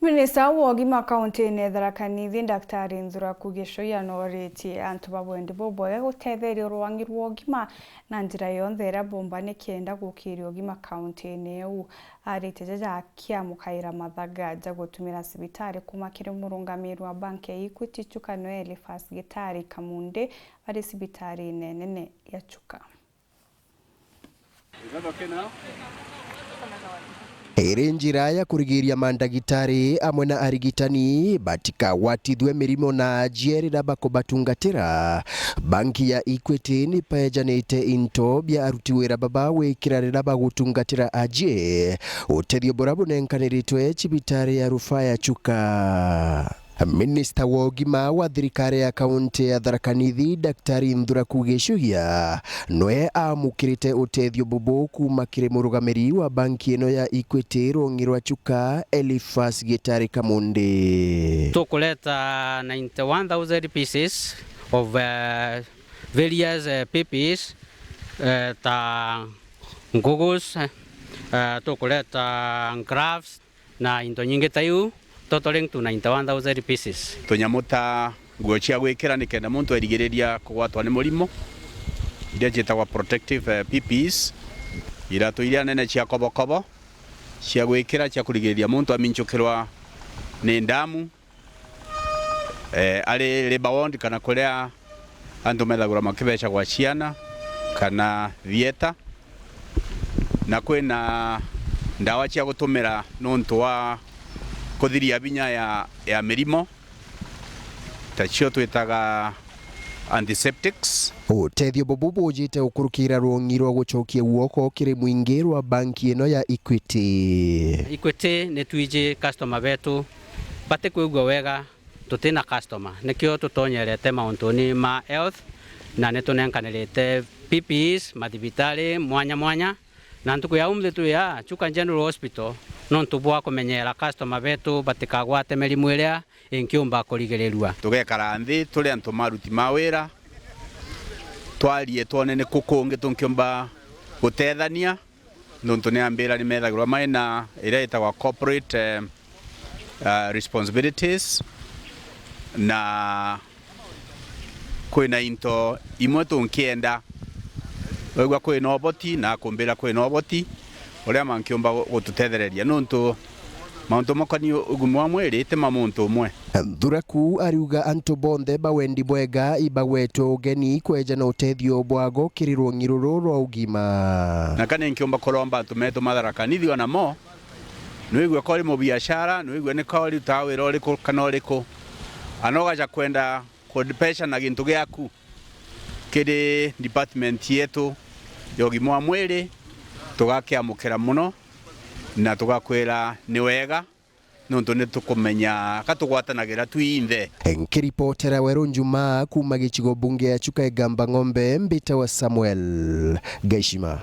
Minista wa ũgima kaunti-inĩ Tharaka Nithi Daktari Nthura Kugishoya norĩtie antu babwendi boboya gutetheria rwangi rwa ũgima na njĩra yonthe ĩrĩa bomba nĩkĩenda gũkĩria ũgima kaunti-inĩ ĩu. Arĩtie jaja akĩamũkĩra mathaga ja gũtũmĩra cibitari kuma kĩrĩ mũrũgamĩrĩri wa banki ya Equity Chuka Noel Gitari Kamunde arĩ cibitari nene ya Chuka. Ĩrĩ njĩra ya kũrigĩrĩria mandagĩtarĩ amwe na arigitani batikagwatithwe mĩrimũ na njĩra bakubatungatĩra. Banki ya Equity nĩ paejanĩte into bya aruti wĩra baba wĩkĩra rĩrĩa bagũtungatĩra ajie ũteithio bora bunenkanĩrĩtwe cibitari ya rufaa ya Chuka. Minista wa ũgima wa thirikari ya kaunti ya Tharaka Nithi Daktari Nthura Kugishoya noe amũkĩrĩte ũteithio bobo kuma kĩrĩ mũrũgamĩrĩri wa banki ĩno ya Equity rũngi rwa Chuka Gitari Kamunde. Tukuleta 91,000 pieces of various PPEs ta goggles, tukuleta gloves na into nyingi tayu totaling to 91,000 pieces. Tunyamuta nguo cia gwikira nikenda muntu erigiriria kugwatwa ni murimo iria njitagwa protective PPEs, iratu iria nene cia kobokobo cia gwikira cia kurigiriria muntu aminchukirwa ni ndamu ari labor ward kana kuria andu methagura makibeca gwa ciana kana thieta, na kwina ndawa cia gutumira nontu wa kuthiria binya ya mirimo tacio twitaga antiseptics. Ũteithio bobo bujite ũkurukira rũngi rwa gucokia guoko kĩrĩ mũingĩ rwa banki ĩno ya Equity. Equity nĩ tuije customer betu bate kwigua wega tutina customer nikio tutonyerete maũntũ-inĩ ma health na nĩtũnenkanĩrĩte PPEs mathibitari mwanya na ntuku ya tu ya Chuka General Hospital non tubwa kumenyera customer betu batikagwate mĩrimũ ĩrĩa ĩngĩumba kũrigĩrĩrua. Tugekara nthi tuli antu maruti ma wĩra twarie tuone nĩ kũkũngĩ tũngĩumba gũtethania nontu nĩ ambĩra nĩ methagĩrwo maina ĩrĩa ĩtagwa corporate responsibilities na kwĩna into imwe tũngĩenda wegwa kwĩna ũboti na kũmbĩra kwĩna ũboti uria mankiumba gututethereria nontu mauntu makani ugumu wa mwiri te mamuntu umwe. Nthura ariuga antu bonthe bawendi bwega ibagwetwo ugeni kweja na uteithio bwago kĩrĩ rũngi rũrũ rwa ũgima. Na kana nkiumba kuromba antu metu Tharaka Nithi ona mo nwigwe kori mu biashara nwigwe ni kori tawira uriku kana uriku anogaja kwenda kudipesha na gintu giaku kiri department yetu ya ũgima wa mwiri tugakiamukira muno na tugakwira ni wega nontu ni tukumenya katugwatanagira twinthe. Nkiripotera Werũ Njuma kuma gĩcigo bunge ya Chuka Ng'ombe Mbita wa Samuel Gaishima.